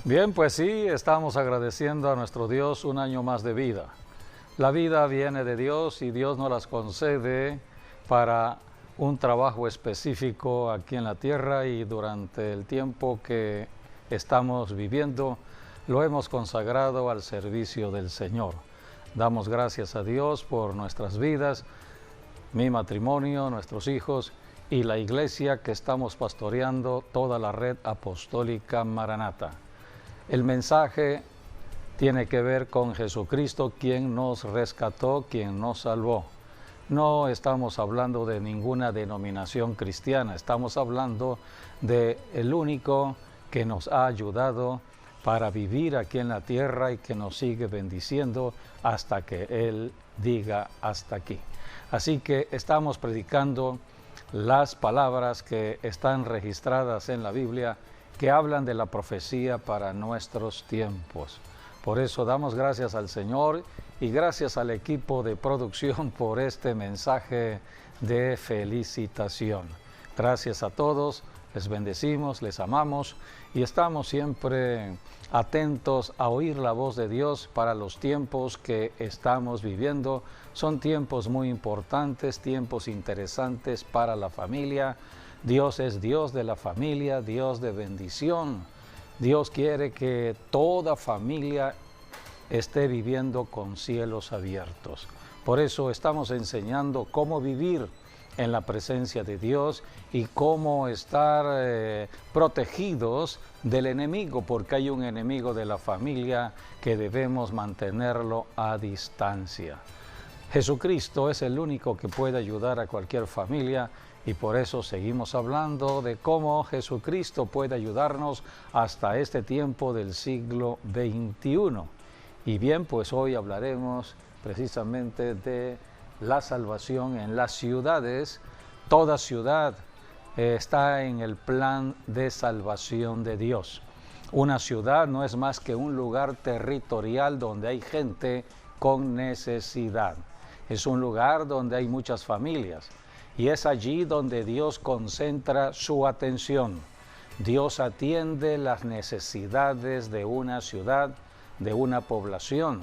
Bien, pues sí, estamos agradeciendo a nuestro Dios un año más de vida. La vida viene de Dios y Dios nos las concede para un trabajo específico aquí en la tierra, y durante el tiempo que estamos viviendo lo hemos consagrado al servicio del Señor. Damos gracias a Dios por nuestras vidas, mi matrimonio, nuestros hijos y la iglesia que estamos pastoreando, toda la red apostólica Maranata. El mensaje tiene que ver con Jesucristo, quien nos rescató, quien nos salvó. No estamos hablando de ninguna denominación cristiana, estamos hablando de el único que nos ha ayudado para vivir aquí en la tierra y que nos sigue bendiciendo hasta que Él diga hasta aquí. Así que estamos predicando las palabras que están registradas en la Biblia, que hablan de la profecía para nuestros tiempos. Por eso damos gracias al Señor y gracias al equipo de producción por este mensaje de felicitación. Gracias a todos, les bendecimos, les amamos y estamos siempre atentos a oír la voz de Dios para los tiempos que estamos viviendo. Son tiempos muy importantes, tiempos interesantes para la familia. Dios es Dios de la familia, Dios de bendición. Dios quiere que toda familia esté viviendo con cielos abiertos. Por eso estamos enseñando cómo vivir en la presencia de Dios y cómo estar protegidos del enemigo, porque hay un enemigo de la familia que debemos mantenerlo a distancia. Jesucristo es el único que puede ayudar a cualquier familia, y por eso seguimos hablando de cómo Jesucristo puede ayudarnos hasta este tiempo del siglo XXI. Y bien, pues hoy hablaremos precisamente de la salvación en las ciudades. Toda ciudad está en el plan de salvación de Dios. Una ciudad no es más que un lugar territorial donde hay gente con necesidad. Es un lugar donde hay muchas familias. Y es allí donde Dios concentra su atención. Dios atiende las necesidades de una ciudad, de una población.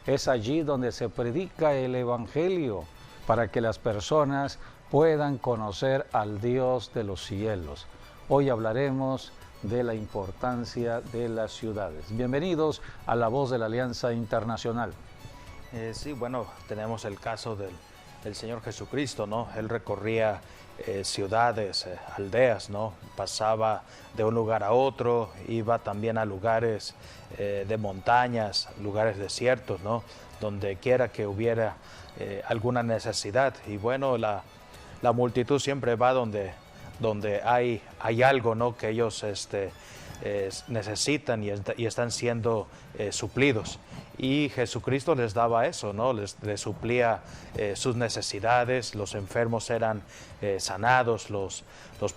Es allí donde se predica el Evangelio para que las personas puedan conocer al Dios de los cielos. Hoy hablaremos de la importancia de las ciudades. Bienvenidos a La Voz de la Alianza Internacional. Sí, bueno, tenemos el caso del Señor Jesucristo, ¿no? Él recorría ciudades, aldeas, ¿no? Pasaba de un lugar a otro, iba también a lugares de montañas, lugares desiertos, ¿no? Donde quiera que hubiera alguna necesidad. Y bueno, la multitud siempre va donde hay algo, ¿no? Que ellos necesitan y están siendo suplidos. Y Jesucristo les daba eso, ¿no? Les suplía sus necesidades. Los enfermos eran sanados, los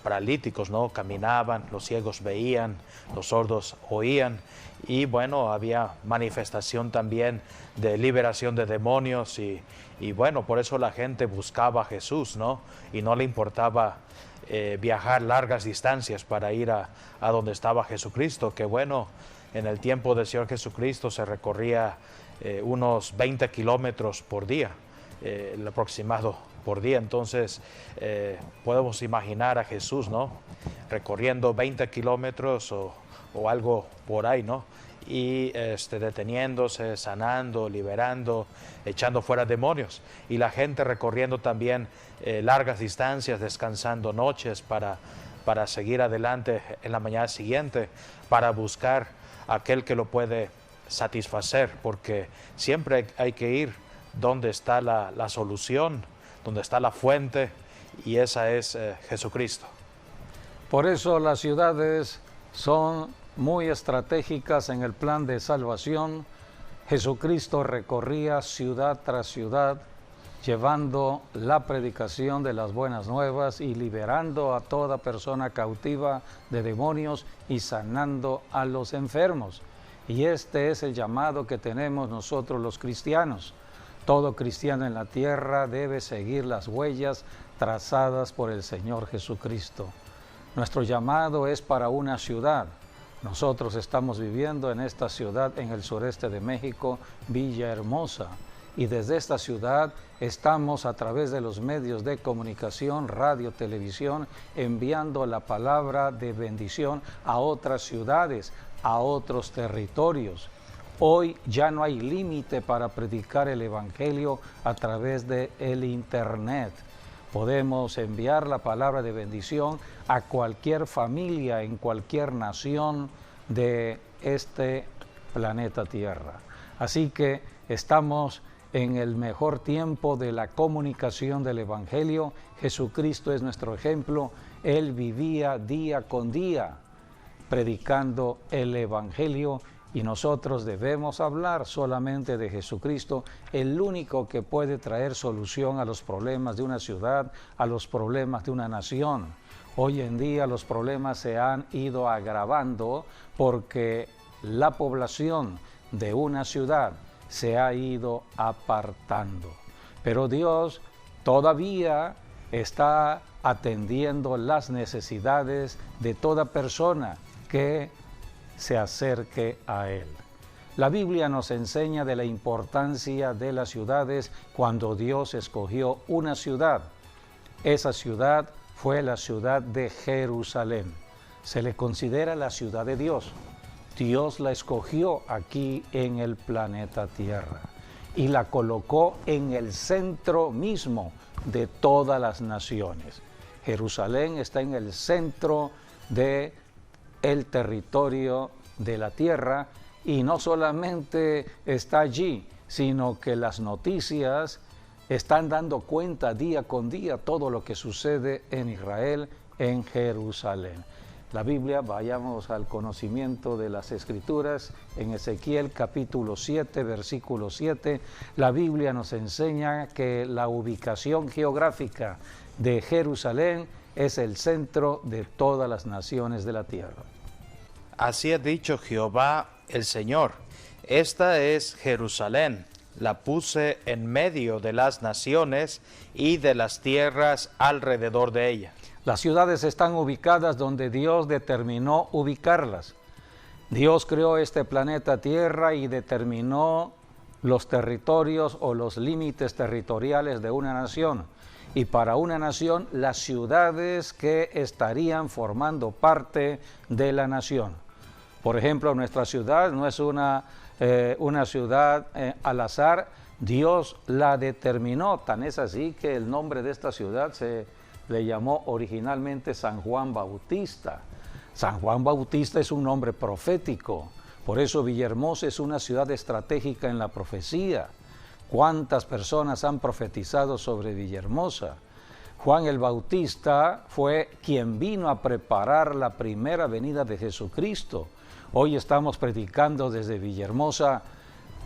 paralíticos, ¿no? Caminaban, los ciegos veían, los sordos oían. Y bueno, había manifestación también de liberación de demonios y bueno, por eso la gente buscaba a Jesús, ¿no? Y no le importaba viajar largas distancias para ir a donde estaba Jesucristo, que bueno, en el tiempo del Señor Jesucristo se recorría unos 20 kilómetros por día, el aproximado por día. Entonces podemos imaginar a Jesús, ¿no? Recorriendo 20 kilómetros o algo por ahí, ¿no? Y deteniéndose, sanando, liberando, echando fuera demonios. Y la gente recorriendo también largas distancias, descansando noches para seguir adelante en la mañana siguiente, para buscar a aquel que lo puede satisfacer, porque siempre hay que ir donde está la solución, donde está la fuente, y esa es Jesucristo. Por eso las ciudades son muy estratégicas en el plan de salvación. Jesucristo recorría ciudad tras ciudad, llevando la predicación de las buenas nuevas y liberando a toda persona cautiva de demonios y sanando a los enfermos. Y este es el llamado que tenemos nosotros los cristianos. Todo cristiano en la tierra debe seguir las huellas trazadas por el Señor Jesucristo. Nuestro llamado es para una ciudad. Nosotros estamos viviendo en esta ciudad en el sureste de México, Villahermosa, y desde esta ciudad estamos a través de los medios de comunicación, radio, televisión, enviando la palabra de bendición a otras ciudades, a otros territorios. Hoy ya no hay límite para predicar el Evangelio a través del Internet. Podemos enviar la palabra de bendición a cualquier familia en cualquier nación de este planeta Tierra. Así que estamos en el mejor tiempo de la comunicación del Evangelio. Jesucristo es nuestro ejemplo. Él vivía día con día predicando el Evangelio y nosotros debemos hablar solamente de Jesucristo, el único que puede traer solución a los problemas de una ciudad, a los problemas de una nación. Hoy en día los problemas se han ido agravando porque la población de una ciudad se ha ido apartando. Pero Dios todavía está atendiendo las necesidades de toda persona que se acerque a Él. La Biblia nos enseña de la importancia de las ciudades cuando Dios escogió una ciudad. Esa ciudad fue la ciudad de Jerusalén. Se le considera la ciudad de Dios. Dios la escogió aquí en el planeta Tierra y la colocó en el centro mismo de todas las naciones. Jerusalén está en el centro de el territorio de la tierra y no solamente está allí, sino que las noticias están dando cuenta día con día todo lo que sucede en Israel, en Jerusalén. La Biblia, vayamos al conocimiento de las Escrituras, en Ezequiel capítulo 7, versículo 7, la Biblia nos enseña que la ubicación geográfica de Jerusalén es el centro de todas las naciones de la tierra. Así ha dicho Jehová el Señor, esta es Jerusalén, la puse en medio de las naciones y de las tierras alrededor de ella. Las ciudades están ubicadas donde Dios determinó ubicarlas. Dios creó este planeta Tierra y determinó los territorios o los límites territoriales de una nación. Y para una nación, las ciudades que estarían formando parte de la nación. Por ejemplo, nuestra ciudad no es una ciudad al azar, Dios la determinó. Tan es así que el nombre de esta ciudad se le llamó originalmente San Juan Bautista. San Juan Bautista es un nombre profético, por eso Villahermosa es una ciudad estratégica en la profecía. ¿Cuántas personas han profetizado sobre Villahermosa? Juan el Bautista fue quien vino a preparar la primera venida de Jesucristo. Hoy estamos predicando desde Villahermosa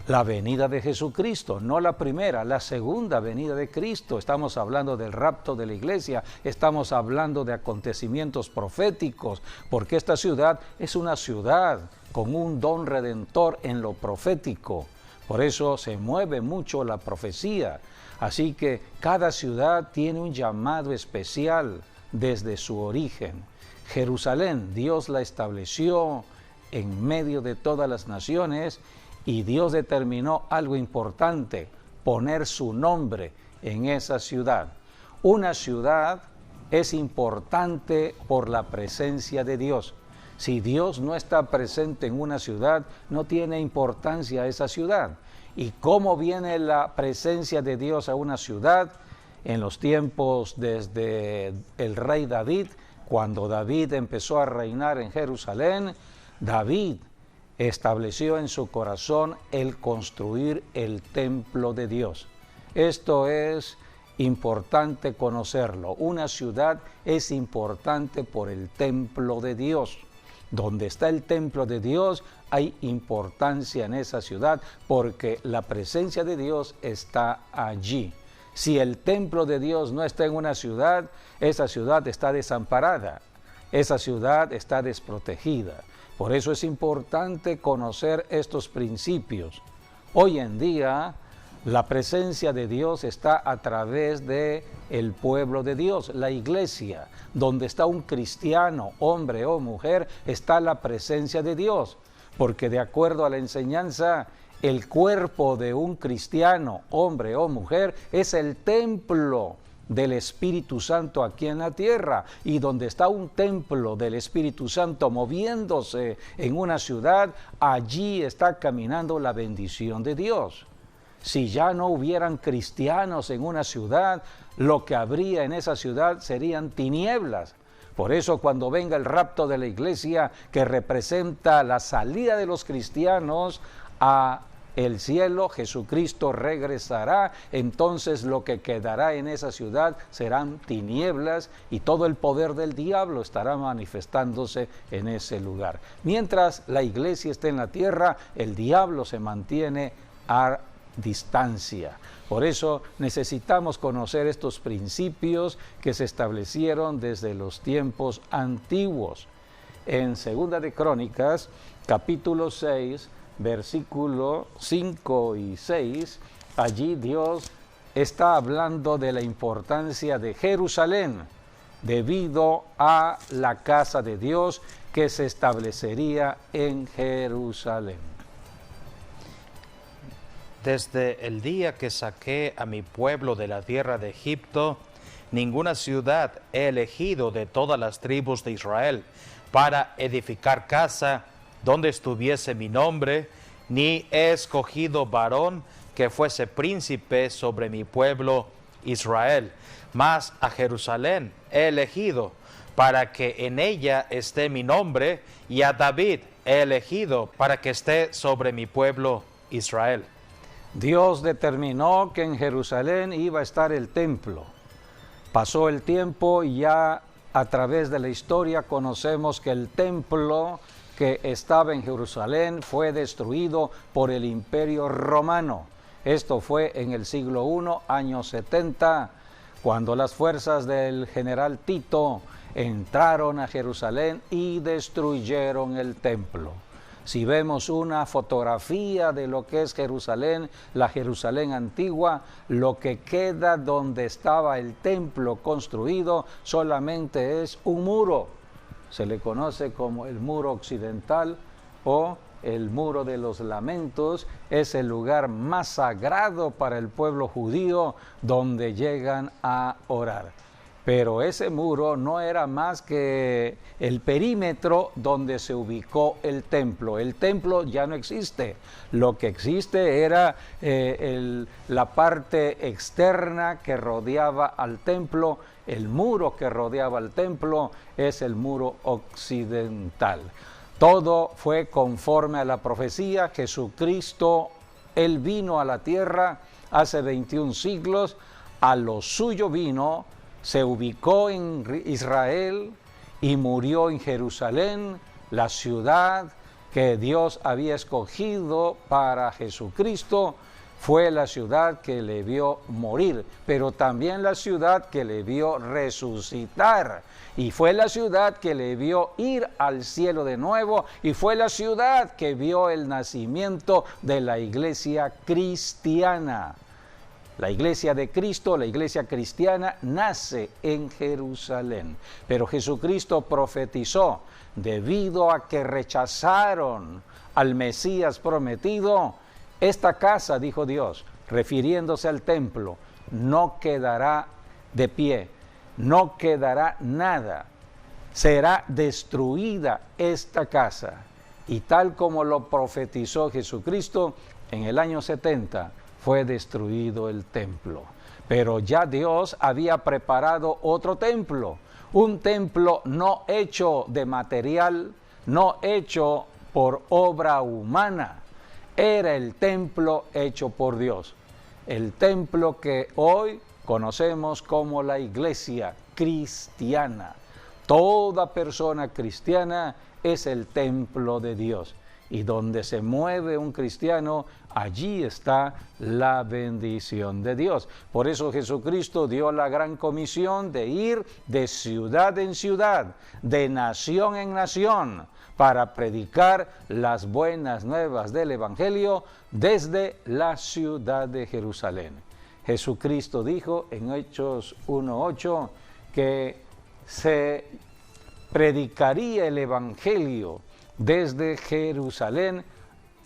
la venida de Jesucristo, no la primera, la segunda venida de Cristo. Estamos hablando del rapto de la iglesia, estamos hablando de acontecimientos proféticos, porque esta ciudad es una ciudad con un don redentor en lo profético. Por eso se mueve mucho la profecía. Así que cada ciudad tiene un llamado especial desde su origen. Jerusalén, Dios la estableció en medio de todas las naciones y Dios determinó algo importante, poner su nombre en esa ciudad. Una ciudad es importante por la presencia de Dios. Si Dios no está presente en una ciudad, no tiene importancia esa ciudad. ¿Y cómo viene la presencia de Dios a una ciudad? En los tiempos desde el rey David, cuando David empezó a reinar en Jerusalén, David estableció en su corazón el construir el templo de Dios. Esto es importante conocerlo. Una ciudad es importante por el templo de Dios. Donde está el templo de Dios, hay importancia en esa ciudad porque la presencia de Dios está allí. Si el templo de Dios no está en una ciudad, esa ciudad está desamparada, esa ciudad está desprotegida. Por eso es importante conocer estos principios. Hoy en día La presencia de Dios está a través de el pueblo de Dios, la iglesia. Donde está un cristiano, hombre o mujer, está la presencia de Dios. Porque de acuerdo a la enseñanza, el cuerpo de un cristiano, hombre o mujer, es el templo del Espíritu Santo aquí en la tierra. Y donde está un templo del Espíritu Santo moviéndose en una ciudad, allí está caminando la bendición de Dios. Si ya no hubieran cristianos en una ciudad, lo que habría en esa ciudad serían tinieblas. Por eso cuando venga el rapto de la iglesia, que representa la salida de los cristianos a el cielo, Jesucristo regresará, entonces lo que quedará en esa ciudad serán tinieblas y todo el poder del diablo estará manifestándose en ese lugar. Mientras la iglesia esté en la tierra, el diablo se mantiene a distancia. Por eso necesitamos conocer estos principios que se establecieron desde los tiempos antiguos. En Segunda de Crónicas, capítulo 6, versículo 5 y 6, allí Dios está hablando de la importancia de Jerusalén debido a la casa de Dios que se establecería en Jerusalén. Desde el día que saqué a mi pueblo de la tierra de Egipto, ninguna ciudad he elegido de todas las tribus de Israel para edificar casa donde estuviese mi nombre, ni he escogido varón que fuese príncipe sobre mi pueblo Israel. Mas a Jerusalén he elegido para que en ella esté mi nombre, y a David he elegido para que esté sobre mi pueblo Israel. Dios determinó que en Jerusalén iba a estar el templo. Pasó el tiempo y ya a través de la historia conocemos que el templo que estaba en Jerusalén fue destruido por el Imperio Romano. Esto fue en el siglo I, año 70, cuando las fuerzas del general Tito entraron a Jerusalén y destruyeron el templo. Si vemos una fotografía de lo que es Jerusalén, la Jerusalén antigua, lo que queda donde estaba el templo construido solamente es un muro. Se le conoce como el muro occidental o el muro de los lamentos. Es el lugar más sagrado para el pueblo judío donde llegan a orar. Pero ese muro no era más que el perímetro donde se ubicó el templo. El templo ya no existe. Lo que existe era la parte externa que rodeaba al templo. El muro que rodeaba al templo es el muro occidental. Todo fue conforme a la profecía. Jesucristo, Él vino a la tierra hace 21 siglos. A lo suyo vino, se ubicó en Israel y murió en Jerusalén, la ciudad que Dios había escogido para Jesucristo. Fue la ciudad que le vio morir, pero también la ciudad que le vio resucitar. Y fue la ciudad que le vio ir al cielo de nuevo, y fue la ciudad que vio el nacimiento de la iglesia cristiana. La iglesia de Cristo, la iglesia cristiana, nace en Jerusalén. Pero Jesucristo profetizó, debido a que rechazaron al Mesías prometido, esta casa, dijo Dios, refiriéndose al templo, no quedará de pie, no quedará nada. Será destruida esta casa. Y tal como lo profetizó Jesucristo, en el año 70, fue destruido el templo. Pero ya Dios había preparado otro templo, un templo no hecho de material, no hecho por obra humana. Era el templo hecho por Dios, el templo que hoy conocemos como la iglesia cristiana. Toda persona cristiana es el templo de Dios. Y donde se mueve un cristiano, allí está la bendición de Dios. Por eso Jesucristo dio la gran comisión de ir de ciudad en ciudad, de nación en nación, para predicar las buenas nuevas del Evangelio desde la ciudad de Jerusalén. Jesucristo dijo en Hechos 1:8 que se predicaría el Evangelio desde Jerusalén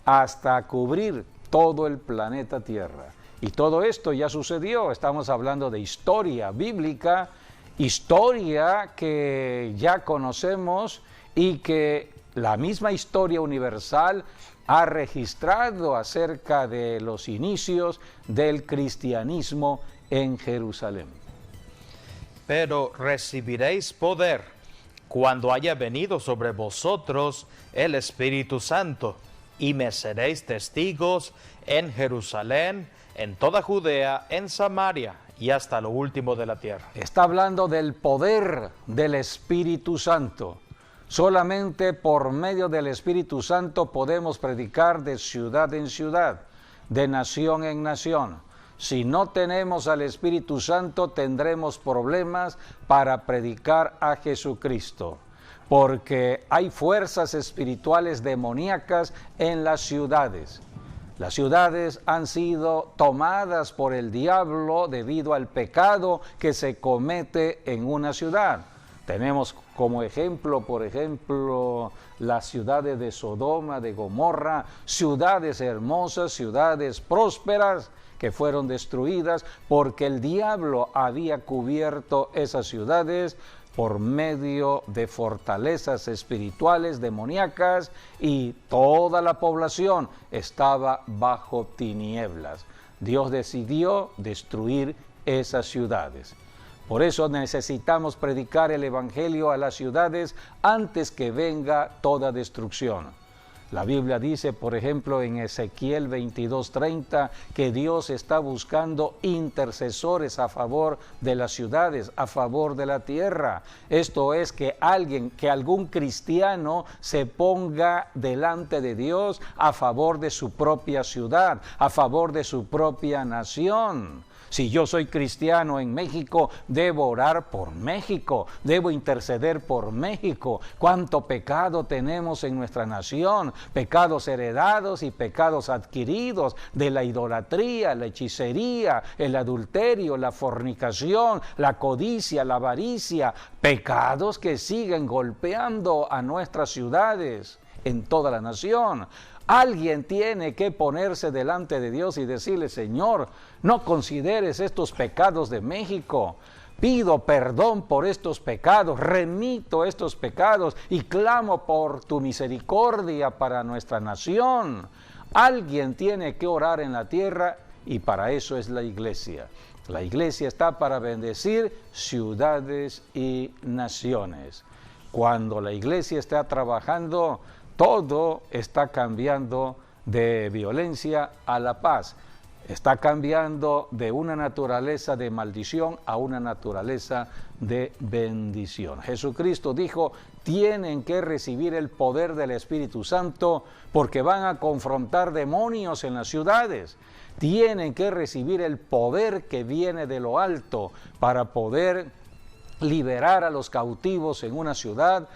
hasta cubrir todo el planeta Tierra. Y todo esto ya sucedió. Estamos hablando de historia bíblica, historia que ya conocemos y que la misma historia universal ha registrado acerca de los inicios del cristianismo en Jerusalén. Pero recibiréis poder cuando haya venido sobre vosotros el Espíritu Santo, y me seréis testigos en Jerusalén, en toda Judea, en Samaria y hasta lo último de la tierra. Está hablando del poder del Espíritu Santo. Solamente por medio del Espíritu Santo podemos predicar de ciudad en ciudad, de nación en nación. Si no tenemos al Espíritu Santo, tendremos problemas para predicar a Jesucristo, porque hay fuerzas espirituales demoníacas en las ciudades. Las ciudades han sido tomadas por el diablo debido al pecado que se comete en una ciudad. Tenemos como ejemplo, por ejemplo, las ciudades de Sodoma, de Gomorra, ciudades hermosas, ciudades prósperas que fueron destruidas porque el diablo había cubierto esas ciudades por medio de fortalezas espirituales demoníacas y toda la población estaba bajo tinieblas. Dios decidió destruir esas ciudades. Por eso necesitamos predicar el Evangelio a las ciudades antes que venga toda destrucción. La Biblia dice, por ejemplo, en Ezequiel 22:30, que Dios está buscando intercesores a favor de las ciudades, a favor de la tierra. Esto es que algún cristiano se ponga delante de Dios a favor de su propia ciudad, a favor de su propia nación. Si yo soy cristiano en México, debo orar por México, debo interceder por México. Cuánto pecado tenemos en nuestra nación, pecados heredados y pecados adquiridos, de la idolatría, la hechicería, el adulterio, la fornicación, la codicia, la avaricia, pecados que siguen golpeando a nuestras ciudades en toda la nación. Alguien tiene que ponerse delante de Dios y decirle: Señor, no consideres estos pecados de México. Pido perdón por estos pecados, remito estos pecados y clamo por tu misericordia para nuestra nación. Alguien tiene que orar en la tierra y para eso es la iglesia. La iglesia está para bendecir ciudades y naciones. Cuando la iglesia está trabajando, todo está cambiando de violencia a la paz. Está cambiando de una naturaleza de maldición a una naturaleza de bendición. Jesucristo dijo: tienen que recibir el poder del Espíritu Santo porque van a confrontar demonios en las ciudades. Tienen que recibir el poder que viene de lo alto para poder liberar a los cautivos en una ciudad,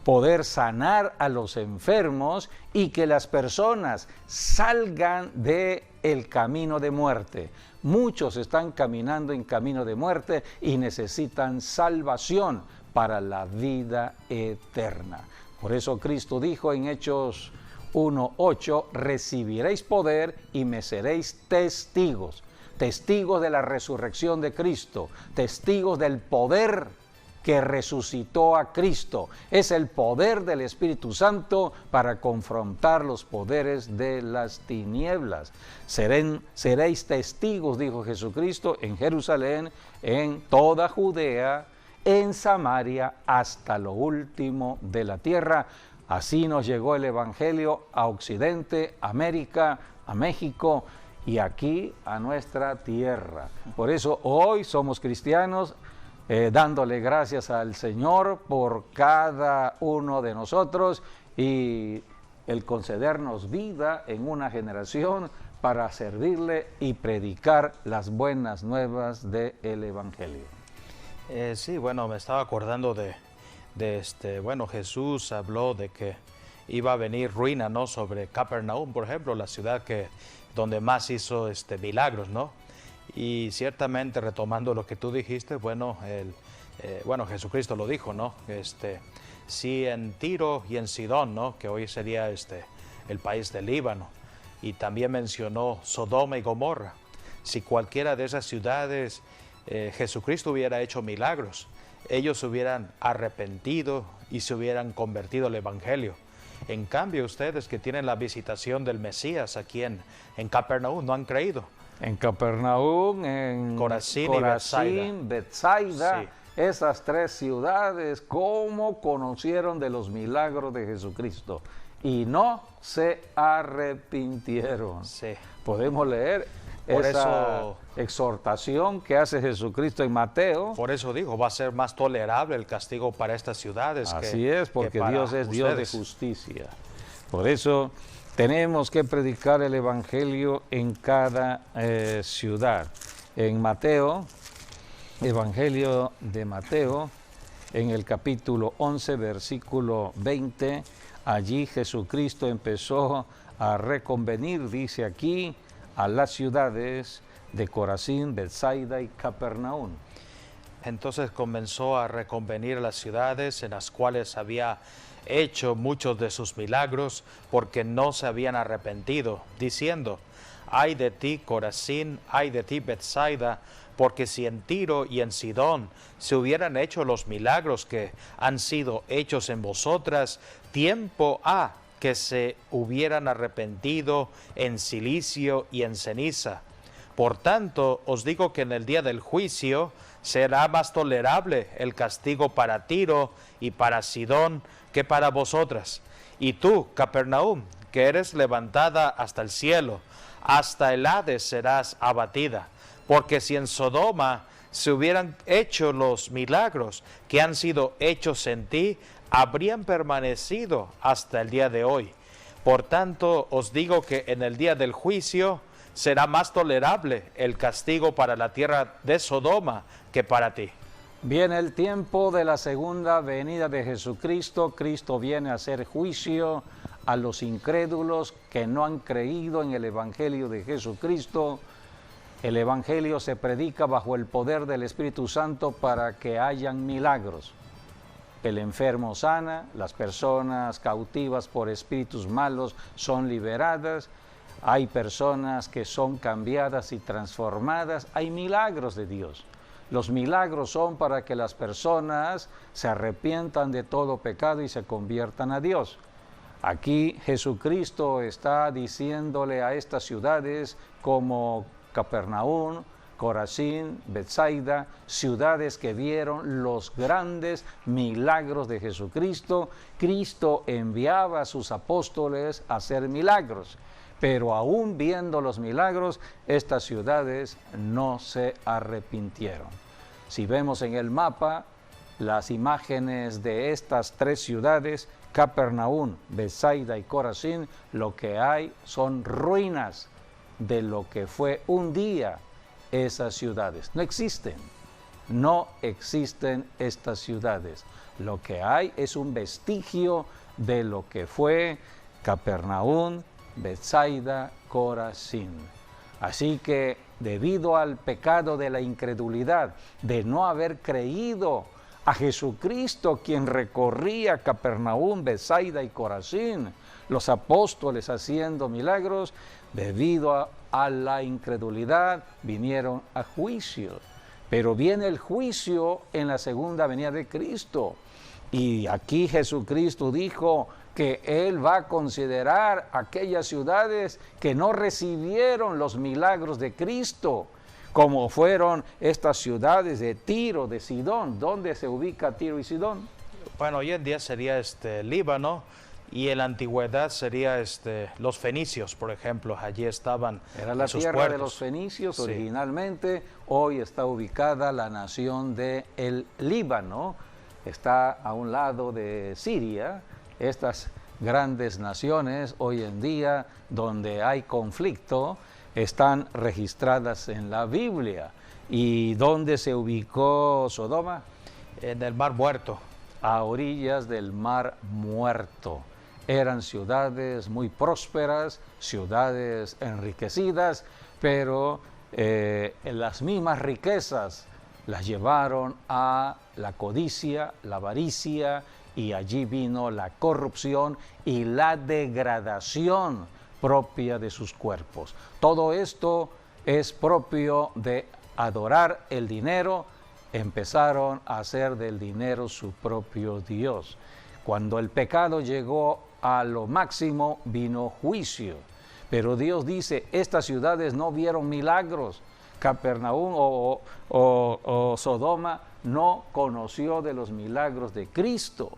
poder sanar a los enfermos y que las personas salgan del camino de muerte. Muchos están caminando en camino de muerte y necesitan salvación para la vida eterna. Por eso Cristo dijo en Hechos 1:8: recibiréis poder y me seréis testigos. Testigos de la resurrección de Cristo, testigos del poder que resucitó a Cristo. Es el poder del Espíritu Santo para confrontar los poderes de las tinieblas. Seréis testigos, dijo Jesucristo, en Jerusalén, en toda Judea, en Samaria, hasta lo último de la tierra. Así nos llegó el Evangelio a Occidente, América, a México y aquí a nuestra tierra. Por eso hoy somos cristianos, dándole gracias al Señor por cada uno de nosotros y el concedernos vida en una generación para servirle y predicar las buenas nuevas del Evangelio. Sí, bueno, me estaba acordando bueno, Jesús habló de que iba a venir ruina, ¿no? Sobre Capernaum, por ejemplo, la ciudad donde más hizo milagros, ¿no? Y ciertamente, retomando lo que tú dijiste, bueno, bueno, Jesucristo lo dijo, ¿no? Sí, en Tiro y en Sidón, ¿no? Que hoy sería el país del Líbano. Y también mencionó Sodoma y Gomorra. Si cualquiera de esas ciudades Jesucristo hubiera hecho milagros, ellos se hubieran arrepentido y se hubieran convertido al Evangelio. En cambio, ustedes que tienen la visitación del Mesías aquí en Capernaum no han creído. En Capernaum, en Corazín y Betsaida, sí. Esas tres ciudades, ¿cómo conocieron de los milagros de Jesucristo? Y no se arrepintieron. Sí. Podemos leer Por esa exhortación que hace Jesucristo en Mateo. Por eso digo, va a ser más tolerable el castigo para estas ciudades. Así es, porque Dios es Dios de justicia. Por eso tenemos que predicar el Evangelio en cada ciudad. En Mateo, Evangelio de Mateo, en el capítulo 11, versículo 20, allí Jesucristo empezó a reconvenir, dice aquí, a las ciudades de Corazín, Betsaida y Capernaum. Entonces comenzó a reconvenir las ciudades en las cuales había hecho muchos de sus milagros porque no se habían arrepentido, diciendo: ay de ti, Corazín, ay de ti, Betsaida, porque si en Tiro y en Sidón se hubieran hecho los milagros que han sido hechos en vosotras, tiempo ha que se hubieran arrepentido en cilicio y en ceniza. Por tanto, os digo que en el día del juicio será más tolerable el castigo para Tiro y para Sidón que para vosotras. Y tú, Capernaum, que eres levantada hasta el cielo, hasta el Hades serás abatida. Porque si en Sodoma se hubieran hecho los milagros que han sido hechos en ti, habrían permanecido hasta el día de hoy. Por tanto, os digo que en el día del juicio será más tolerable el castigo para la tierra de Sodoma que para ti. Viene el tiempo de la segunda venida de Jesucristo. Cristo viene a hacer juicio a los incrédulos que no han creído en el Evangelio de Jesucristo. El Evangelio se predica bajo el poder del Espíritu Santo para que hayan milagros. El enfermo sana, las personas cautivas por espíritus malos son liberadas, hay personas que son cambiadas y transformadas, hay milagros de Dios. Los milagros son para que las personas se arrepientan de todo pecado y se conviertan a Dios. Aquí Jesucristo está diciéndole a estas ciudades como Capernaum, Corazín, Betsaida, ciudades que vieron los grandes milagros de Jesucristo. Cristo enviaba a sus apóstoles a hacer milagros, pero aún viendo los milagros, estas ciudades no se arrepintieron. Si vemos en el mapa las imágenes de estas tres ciudades, Capernaum, Betsaida y Corazín, lo que hay son ruinas de lo que fue un día esas ciudades. No existen estas ciudades. Lo que hay es un vestigio de lo que fue Capernaum, Betsaida, Corazín. Así que debido al pecado de la incredulidad, de no haber creído a Jesucristo, quien recorría Capernaum, Betsaida y Corazín, los apóstoles haciendo milagros, debido a la incredulidad vinieron a juicio. Pero viene el juicio en la segunda venida de Cristo. Y aquí Jesucristo dijo que Él va a considerar aquellas ciudades que no recibieron los milagros de Cristo, como fueron estas ciudades de Tiro, de Sidón. ¿Dónde se ubica Tiro y Sidón? Bueno, hoy en día sería Líbano, y en la antigüedad sería los fenicios, por ejemplo. Allí estaban Era la tierra puertos de los fenicios sí. Originalmente. Hoy está ubicada la nación de el Líbano. Está a un lado de Siria. Estas grandes naciones hoy en día donde hay conflicto están registradas en la Biblia. ¿Y dónde se ubicó Sodoma? En el Mar Muerto. A orillas del Mar Muerto. Eran ciudades muy prósperas, ciudades enriquecidas, pero las mismas riquezas las llevaron a la codicia, la avaricia, y allí vino la corrupción y la degradación propia de sus cuerpos. Todo esto es propio de adorar el dinero. Empezaron a hacer del dinero su propio Dios. Cuando el pecado llegó a lo máximo, vino juicio. Pero Dios dice, estas ciudades no vieron milagros. Capernaum o Sodoma no conoció de los milagros de Cristo.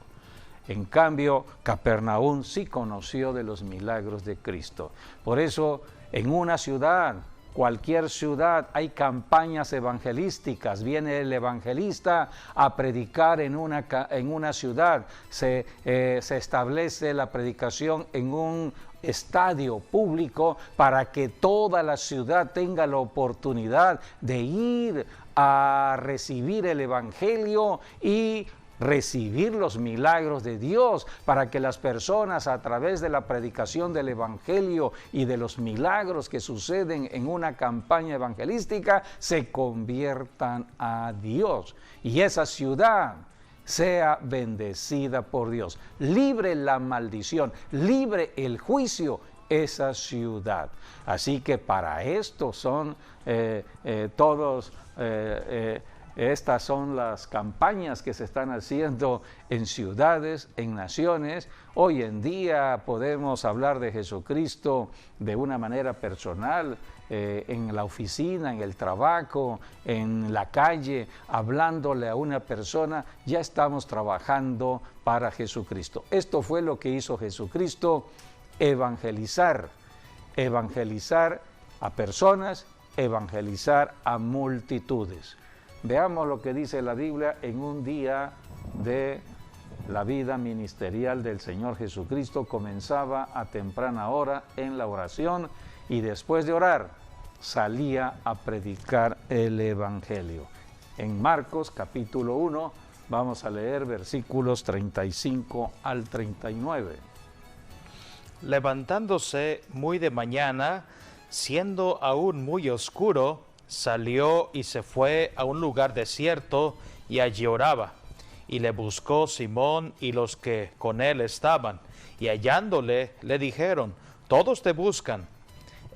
En cambio, Capernaum sí conoció de los milagros de Cristo. Por eso, en una ciudad, cualquier ciudad, hay campañas evangelísticas. Viene el evangelista a predicar en una ciudad. Se establece la predicación en un estadio público para que toda la ciudad tenga la oportunidad de ir a recibir el evangelio y recibir los milagros de Dios, para que las personas, a través de la predicación del evangelio y de los milagros que suceden en una campaña evangelística, se conviertan a Dios y esa ciudad sea bendecida por Dios. Libre la maldición, libre el juicio esa ciudad. Así que para esto son estas son las campañas que se están haciendo en ciudades, en naciones. Hoy en día podemos hablar de Jesucristo de una manera personal, en la oficina, en el trabajo, en la calle, hablándole a una persona. Ya estamos trabajando para Jesucristo. Esto fue lo que hizo Jesucristo: evangelizar a personas, evangelizar a multitudes. Veamos lo que dice la Biblia en un día de la vida ministerial del Señor Jesucristo. Comenzaba a temprana hora en la oración y después de orar salía a predicar el Evangelio. En Marcos capítulo 1 vamos a leer versículos 35 al 39. Levantándose muy de mañana, siendo aún muy oscuro, salió y se fue a un lugar desierto y allí oraba. Y le buscó Simón y los que con él estaban, y hallándole le dijeron: todos te buscan.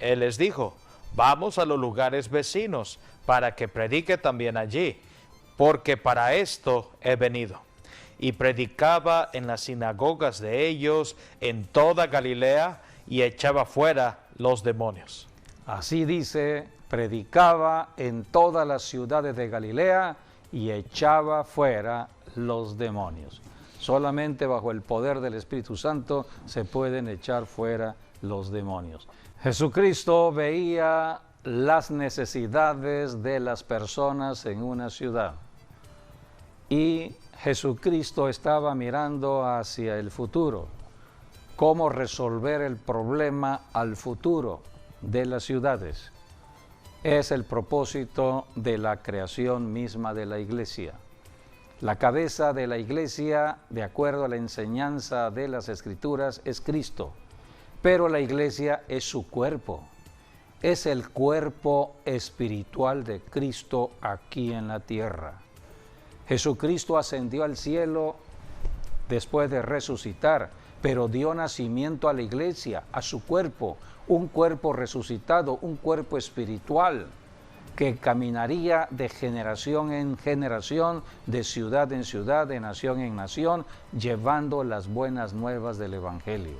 Él les dijo: vamos a los lugares vecinos, para que predique también allí, porque para esto he venido. Y predicaba en las sinagogas de ellos en toda Galilea, y echaba fuera los demonios. Así dice: predicaba en todas las ciudades de Galilea y echaba fuera los demonios. Solamente bajo el poder del Espíritu Santo se pueden echar fuera los demonios. Jesucristo veía las necesidades de las personas en una ciudad y Jesucristo estaba mirando hacia el futuro, cómo resolver el problema al futuro de las ciudades. Es el propósito de la creación misma de la iglesia. La cabeza de la iglesia, de acuerdo a la enseñanza de las Escrituras, es Cristo, pero la iglesia es su cuerpo. Es el cuerpo espiritual de Cristo aquí en la tierra. Jesucristo ascendió al cielo después de resucitar, pero dio nacimiento a la iglesia, a su cuerpo, un cuerpo resucitado, un cuerpo espiritual que caminaría de generación en generación, de ciudad en ciudad, de nación en nación, llevando las buenas nuevas del Evangelio.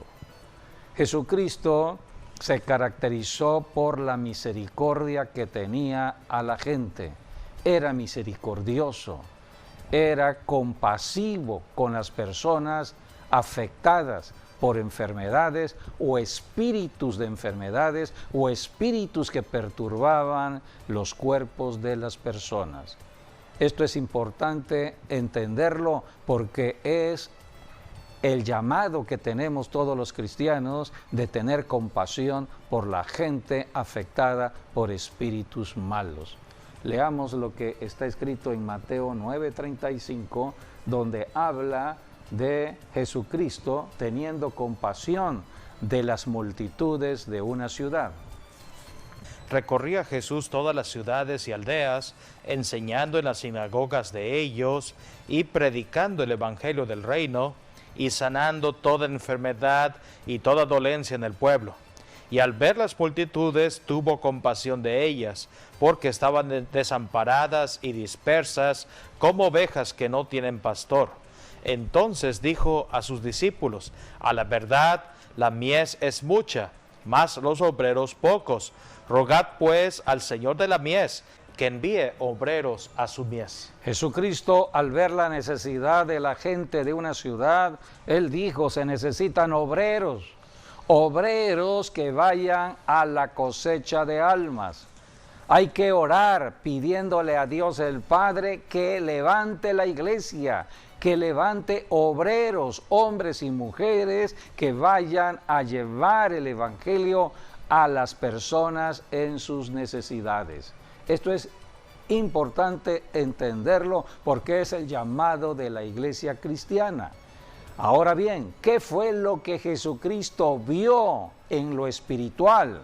Jesucristo se caracterizó por la misericordia que tenía a la gente. Era misericordioso, era compasivo con las personas afectadas por enfermedades o espíritus de enfermedades o espíritus que perturbaban los cuerpos de las personas. Esto es importante entenderlo porque es el llamado que tenemos todos los cristianos de tener compasión por la gente afectada por espíritus malos. Leamos lo que está escrito en Mateo 9:35, donde habla de Jesucristo teniendo compasión de las multitudes de una ciudad. Recorría Jesús todas las ciudades y aldeas, enseñando en las sinagogas de ellos y predicando el evangelio del reino y sanando toda enfermedad y toda dolencia en el pueblo. Y al ver las multitudes tuvo compasión de ellas, porque estaban desamparadas y dispersas como ovejas que no tienen pastor. Entonces dijo a sus discípulos: a la verdad, la mies es mucha, mas los obreros pocos. Rogad pues al Señor de la mies que envíe obreros a su mies. Jesucristo, al ver la necesidad de la gente de una ciudad, Él dijo: se necesitan obreros, obreros que vayan a la cosecha de almas. Hay que orar pidiéndole a Dios el Padre que levante la iglesia, que levante obreros, hombres y mujeres que vayan a llevar el evangelio a las personas en sus necesidades. Esto es importante entenderlo porque es el llamado de la iglesia cristiana. Ahora bien, ¿qué fue lo que Jesucristo vio en lo espiritual?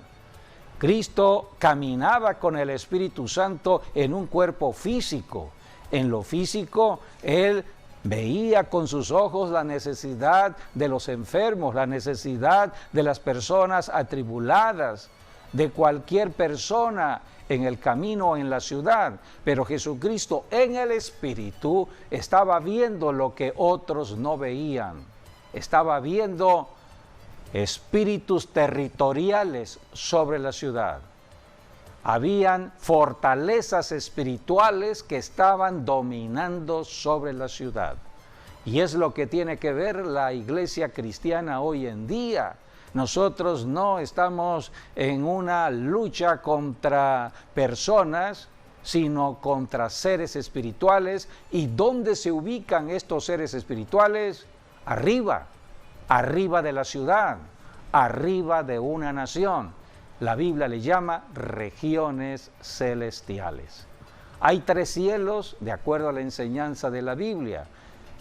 Cristo caminaba con el Espíritu Santo en un cuerpo físico. En lo físico, Él veía con sus ojos la necesidad de los enfermos, la necesidad de las personas atribuladas, de cualquier persona en el camino o en la ciudad. Pero Jesucristo en el Espíritu estaba viendo lo que otros no veían. Estaba viendo espíritus territoriales sobre la ciudad. Habían fortalezas espirituales que estaban dominando sobre la ciudad. Y es lo que tiene que ver la iglesia cristiana hoy en día. Nosotros no estamos en una lucha contra personas, sino contra seres espirituales. ¿Y dónde se ubican estos seres espirituales? Arriba, arriba de la ciudad, arriba de una nación. La Biblia le llama regiones celestiales. Hay 3 cielos, de acuerdo a la enseñanza de la Biblia.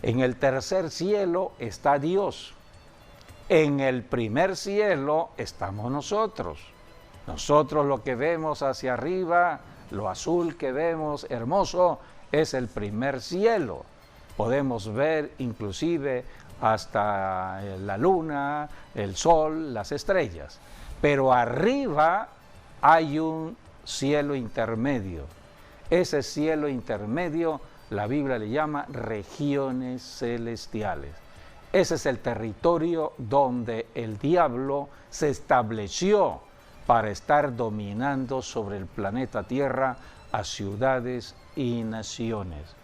En el tercer cielo está Dios. En el primer cielo estamos nosotros. Nosotros lo que vemos hacia arriba, lo azul que vemos hermoso, es el primer cielo. Podemos ver inclusive hasta la luna, el sol, las estrellas. Pero arriba hay un cielo intermedio. Ese cielo intermedio, la Biblia le llama regiones celestiales. Ese es el territorio donde el diablo se estableció para estar dominando sobre el planeta Tierra a ciudades y naciones.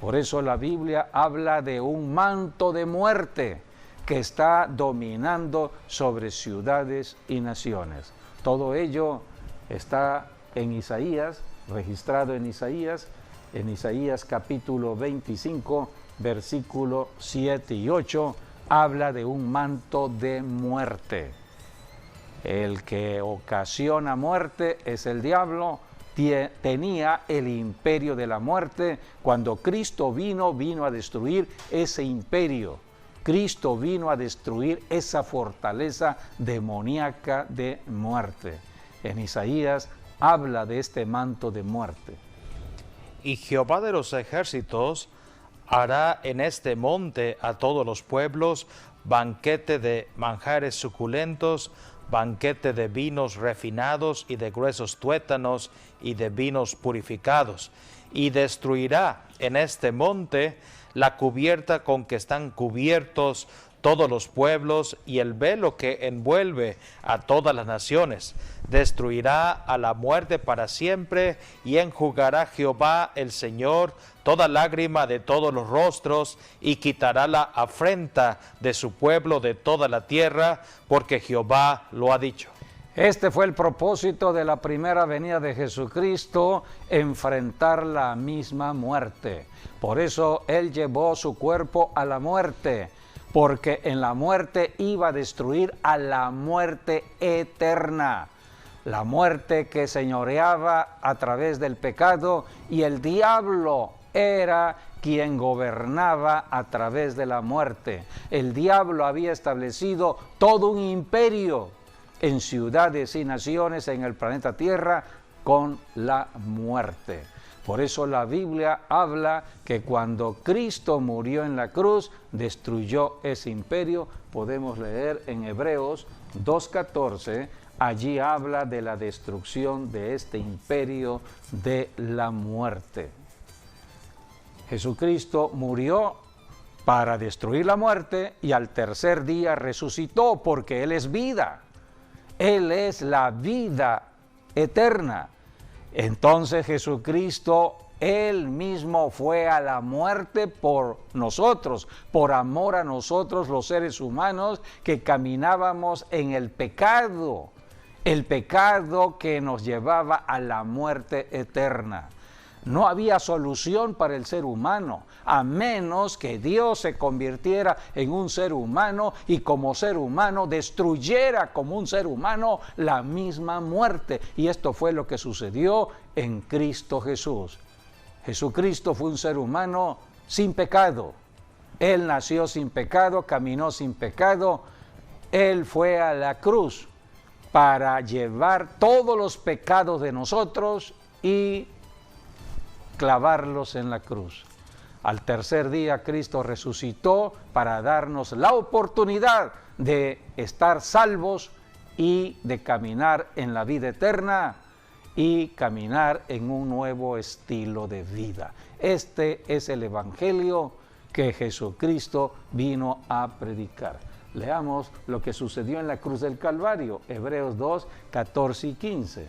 Por eso la Biblia habla de un manto de muerte que está dominando sobre ciudades y naciones. Todo ello está en Isaías, registrado en Isaías capítulo 25, versículo 7 y 8, habla de un manto de muerte. El que ocasiona muerte es el diablo. Tenía el imperio de la muerte. Cuando Cristo vino a destruir ese imperio. Cristo vino a destruir esa fortaleza demoníaca de muerte. En Isaías habla de este manto de muerte. Y Jehová de los ejércitos hará en este monte a todos los pueblos banquete de manjares suculentos, banquete de vinos refinados y de gruesos tuétanos y de vinos purificados. Y destruirá en este monte la cubierta con que están cubiertos todos los pueblos y el velo que envuelve a todas las naciones. Destruirá a la muerte para siempre y enjugará Jehová el Señor toda lágrima de todos los rostros y quitará la afrenta de su pueblo de toda la tierra, porque Jehová lo ha dicho. Este fue el propósito de la primera venida de Jesucristo, enfrentar la misma muerte. Por eso Él llevó su cuerpo a la muerte, porque en la muerte iba a destruir a la muerte eterna. La muerte que señoreaba a través del pecado, y el diablo era quien gobernaba a través de la muerte. El diablo había establecido todo un imperio en ciudades y naciones en el planeta Tierra con la muerte. Por eso la Biblia habla que cuando Cristo murió en la cruz, destruyó ese imperio. Podemos leer en Hebreos 2:14, allí habla de la destrucción de este imperio de la muerte. Jesucristo murió para destruir la muerte y al tercer día resucitó, porque Él es vida. Él es la vida eterna. Entonces Jesucristo, Él mismo fue a la muerte por nosotros, por amor a nosotros los seres humanos que caminábamos en el pecado que nos llevaba a la muerte eterna. No había solución para el ser humano, a menos que Dios se convirtiera en un ser humano y como ser humano destruyera como un ser humano la misma muerte. Y esto fue lo que sucedió en Cristo Jesús. Jesucristo fue un ser humano sin pecado. Él nació sin pecado, caminó sin pecado. Él fue a la cruz para llevar todos los pecados de nosotros y clavarlos en la cruz. Al tercer día Cristo resucitó para darnos la oportunidad de estar salvos y de caminar en la vida eterna y caminar en un nuevo estilo de vida. Este es el evangelio que Jesucristo vino a predicar. Leamos lo que sucedió en la cruz del Calvario, Hebreos 2, 14 y 15.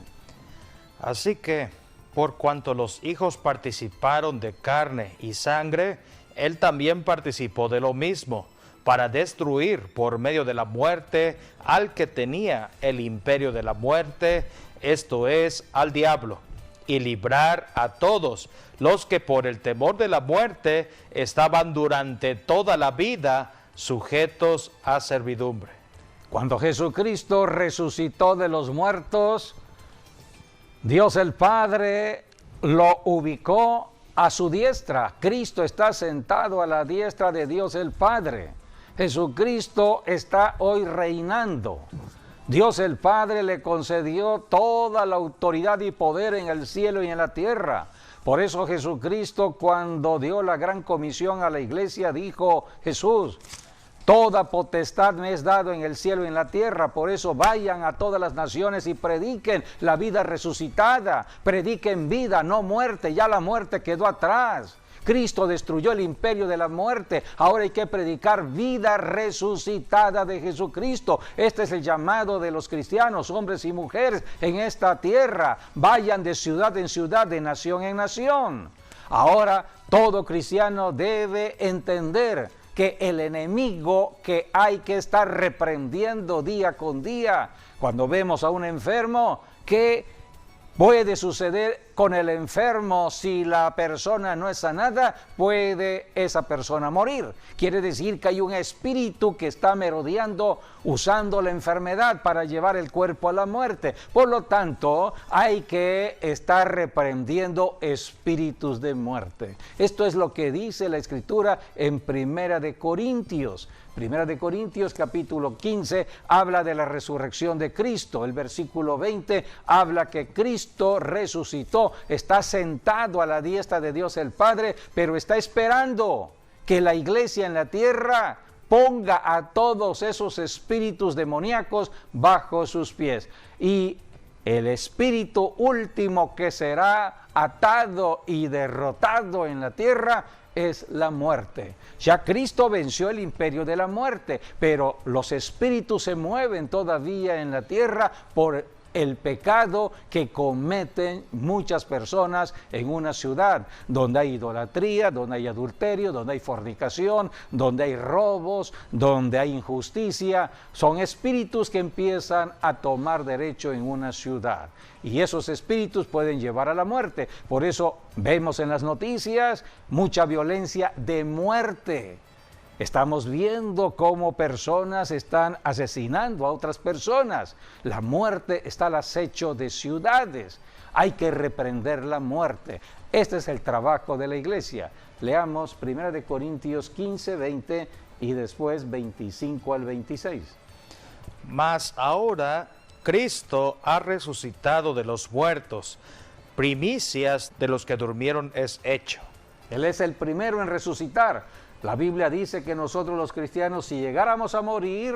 Así que, por cuanto los hijos participaron de carne y sangre, Él también participó de lo mismo, para destruir por medio de la muerte al que tenía el imperio de la muerte, esto es, al diablo, y librar a todos los que por el temor de la muerte estaban durante toda la vida sujetos a servidumbre. Cuando Jesucristo resucitó de los muertos, Dios el Padre lo ubicó a su diestra. Cristo está sentado a la diestra de Dios el Padre. Jesucristo está hoy reinando. Dios el Padre le concedió toda la autoridad y poder en el cielo y en la tierra. Por eso Jesucristo, cuando dio la gran comisión a la iglesia, dijo: Jesús, toda potestad me es dado en el cielo y en la tierra, por eso vayan a todas las naciones y prediquen la vida resucitada, prediquen vida, no muerte, ya la muerte quedó atrás. Cristo destruyó el imperio de la muerte, ahora hay que predicar vida resucitada de Jesucristo. Este es el llamado de los cristianos, hombres y mujeres en esta tierra. Vayan de ciudad en ciudad, de nación en nación. Ahora todo cristiano debe entender que el enemigo que hay que estar reprendiendo día con día. Cuando vemos a un enfermo, ¿qué puede suceder con el enfermo? Si la persona no es sanada, puede esa persona morir. Quiere decir que hay un espíritu que está merodeando, usando la enfermedad para llevar el cuerpo a la muerte. Por lo tanto, hay que estar reprendiendo espíritus de muerte. Esto es lo que dice la Escritura en Primera de Corintios. Primera de Corintios capítulo 15 habla de la resurrección de Cristo. El versículo 20 habla que Cristo resucitó, está sentado a la diestra de Dios el Padre, pero está esperando que la iglesia en la tierra ponga a todos esos espíritus demoníacos bajo sus pies. Y el espíritu último que será atado y derrotado en la tierra es la muerte. Ya Cristo venció el imperio de la muerte, pero los espíritus se mueven todavía en la tierra por el pecado que cometen muchas personas en una ciudad, donde hay idolatría, donde hay adulterio, donde hay fornicación, donde hay robos, donde hay injusticia. Son espíritus que empiezan a tomar derecho en una ciudad. Y esos espíritus pueden llevar a la muerte. Por eso vemos en las noticias mucha violencia de muerte. Estamos viendo cómo personas están asesinando a otras personas. La muerte está al acecho de ciudades. Hay que reprender la muerte. Este es el trabajo de la iglesia. Leamos 1 Corintios 15, 20 y después 25 al 26. Mas ahora Cristo ha resucitado de los muertos, primicias de los que durmieron es hecho. Él es el primero en resucitar. La Biblia dice que nosotros los cristianos, si llegáramos a morir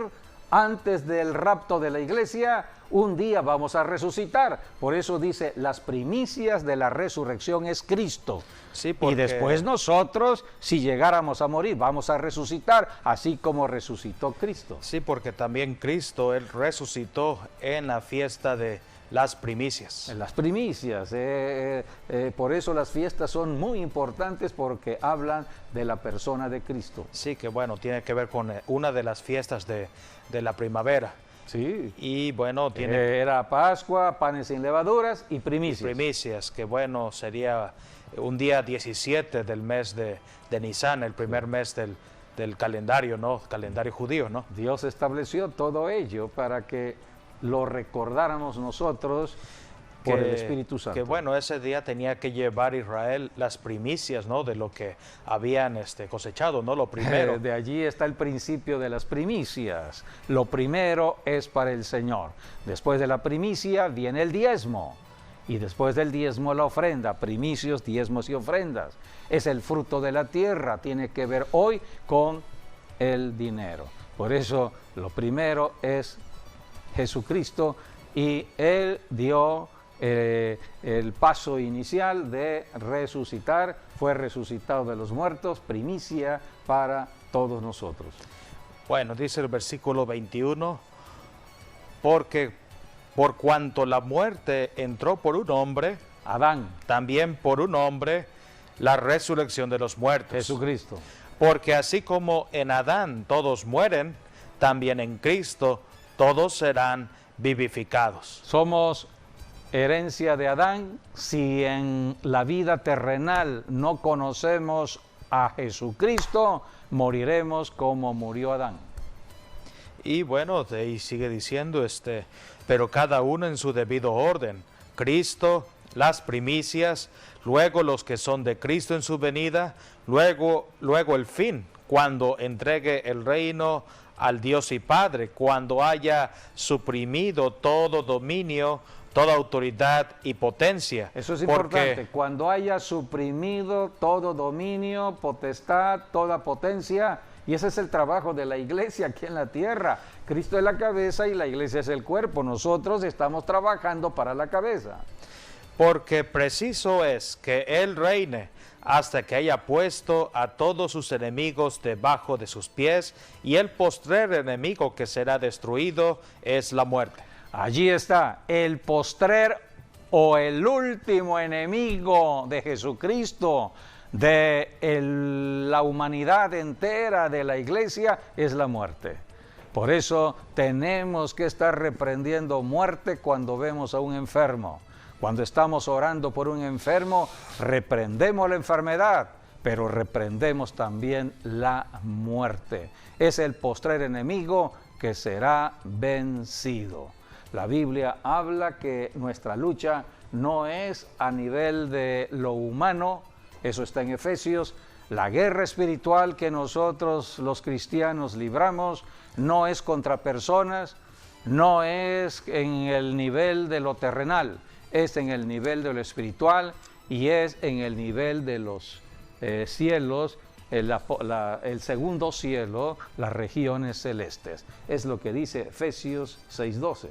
antes del rapto de la iglesia, un día vamos a resucitar. Por eso dice, las primicias de la resurrección es Cristo. Sí, y después nosotros, si llegáramos a morir, vamos a resucitar, así como resucitó Cristo. Sí, porque también Cristo, Él resucitó en la fiesta de las primicias. En las primicias. Por eso las fiestas son muy importantes porque hablan de la persona de Cristo. Sí, que bueno, tiene que ver con una de las fiestas de la primavera. Sí. Y bueno, tiene... Era Pascua, panes sin levaduras y primicias. Y primicias, que bueno, sería un día 17 del mes de Nisan, el primer mes del calendario, ¿no? Calendario judío, ¿no? Dios estableció todo ello para que lo recordáramos nosotros por el Espíritu Santo. Que bueno, ese día tenía que llevar Israel las primicias, ¿no? De lo que habían cosechado, ¿no? Lo primero. De allí está el principio de las primicias. Lo primero es para el Señor. Después de la primicia viene el diezmo. Y después del diezmo la ofrenda, primicios, diezmos y ofrendas. Es el fruto de la tierra, tiene que ver hoy con el dinero. Por eso lo primero es Jesucristo y Él dio el paso inicial de resucitar, fue resucitado de los muertos, primicia para todos nosotros. Bueno, dice el versículo 21, porque por cuanto la muerte entró por un hombre, Adán, también por un hombre, la resurrección de los muertos. Jesucristo. Porque así como en Adán todos mueren, también en Cristo todos serán vivificados. Somos herencia de Adán. Si en la vida terrenal no conocemos a Jesucristo, moriremos como murió Adán. Y bueno, de ahí sigue diciendo, pero cada uno en su debido orden. Cristo, las primicias, luego los que son de Cristo en su venida, luego el fin, cuando entregue el reino al Dios y Padre, cuando haya suprimido todo dominio, toda autoridad y potencia. Eso es importante, cuando haya suprimido todo dominio, potestad, toda potencia, y ese es el trabajo de la iglesia aquí en la tierra. Cristo es la cabeza y la iglesia es el cuerpo. Nosotros estamos trabajando para la cabeza. Porque preciso es que Él reine hasta que haya puesto a todos sus enemigos debajo de sus pies, y el postrer enemigo que será destruido es la muerte. Allí está, el postrer o el último enemigo de Jesucristo, de la humanidad entera, de la iglesia, es la muerte. Por eso tenemos que estar reprendiendo muerte cuando vemos a un enfermo. Cuando estamos orando por un enfermo, reprendemos la enfermedad, pero reprendemos también la muerte. Es el postrer enemigo que será vencido. La Biblia habla que nuestra lucha no es a nivel de lo humano, eso está en Efesios. La guerra espiritual que nosotros los cristianos libramos no es contra personas, no es en el nivel de lo terrenal, es en el nivel de lo espiritual y es en el nivel de los cielos, el segundo cielo, las regiones celestes. Es lo que dice Efesios 6:12.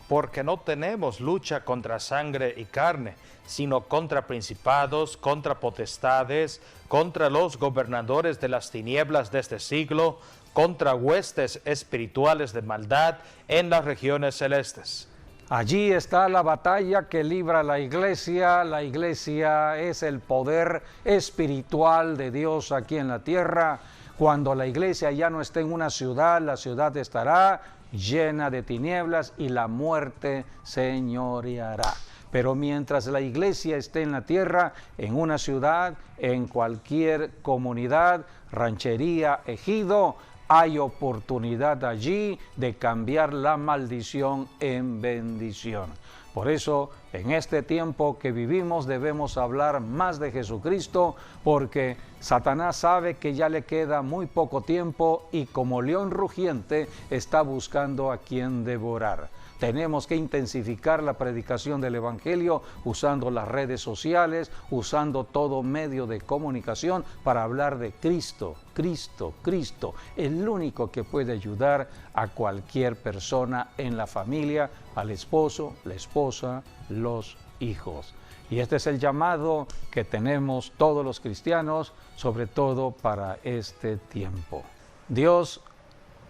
Porque no tenemos lucha contra sangre y carne, sino contra principados, contra potestades, contra los gobernadores de las tinieblas de este siglo, contra huestes espirituales de maldad en las regiones celestes. Allí está la batalla que libra la iglesia. La iglesia es el poder espiritual de Dios aquí en la tierra. Cuando la iglesia ya no esté en una ciudad, la ciudad estará llena de tinieblas y la muerte señoreará. Pero mientras la iglesia esté en la tierra, en una ciudad, en cualquier comunidad, ranchería, ejido, hay oportunidad allí de cambiar la maldición en bendición. Por eso, en este tiempo que vivimos, debemos hablar más de Jesucristo, porque Satanás sabe que ya le queda muy poco tiempo y como león rugiente está buscando a quien devorar. Tenemos que intensificar la predicación del Evangelio usando las redes sociales, usando todo medio de comunicación para hablar de Cristo, Cristo, Cristo, el único que puede ayudar a cualquier persona en la familia, al esposo, la esposa, los hijos. Y este es el llamado que tenemos todos los cristianos, sobre todo para este tiempo. Dios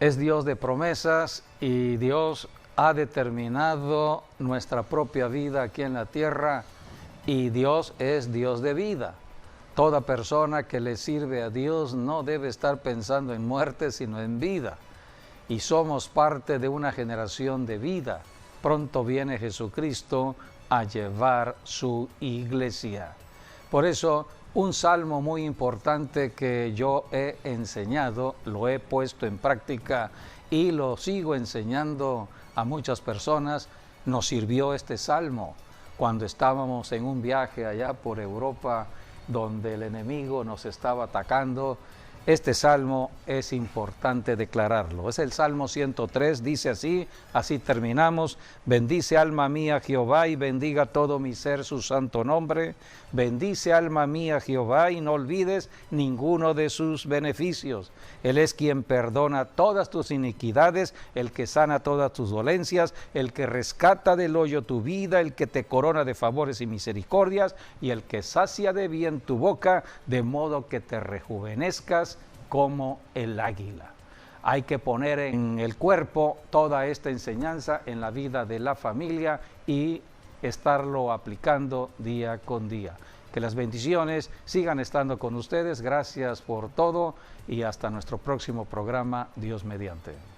es Dios de promesas y Dios ha determinado nuestra propia vida aquí en la tierra y Dios es Dios de vida. Toda persona que le sirve a Dios no debe estar pensando en muerte, sino en vida. Y somos parte de una generación de vida. Pronto viene Jesucristo a llevar su iglesia. Por eso, un salmo muy importante que yo he enseñado, lo he puesto en práctica y lo sigo enseñando a muchas personas, nos sirvió este salmo cuando estábamos en un viaje allá por Europa donde el enemigo nos estaba atacando. Este salmo es importante declararlo. Es el Salmo 103, dice así terminamos. Bendice alma mía Jehová y bendiga todo mi ser su santo nombre. Bendice alma mía Jehová y no olvides ninguno de sus beneficios. Él es quien perdona todas tus iniquidades, el que sana todas tus dolencias, el que rescata del hoyo tu vida, el que te corona de favores y misericordias y el que sacia de bien tu boca, de modo que te rejuvenezcas como el águila. Hay que poner en el cuerpo toda esta enseñanza en la vida de la familia y estarlo aplicando día con día. Que las bendiciones sigan estando con ustedes. Gracias por todo y hasta nuestro próximo programa, Dios mediante.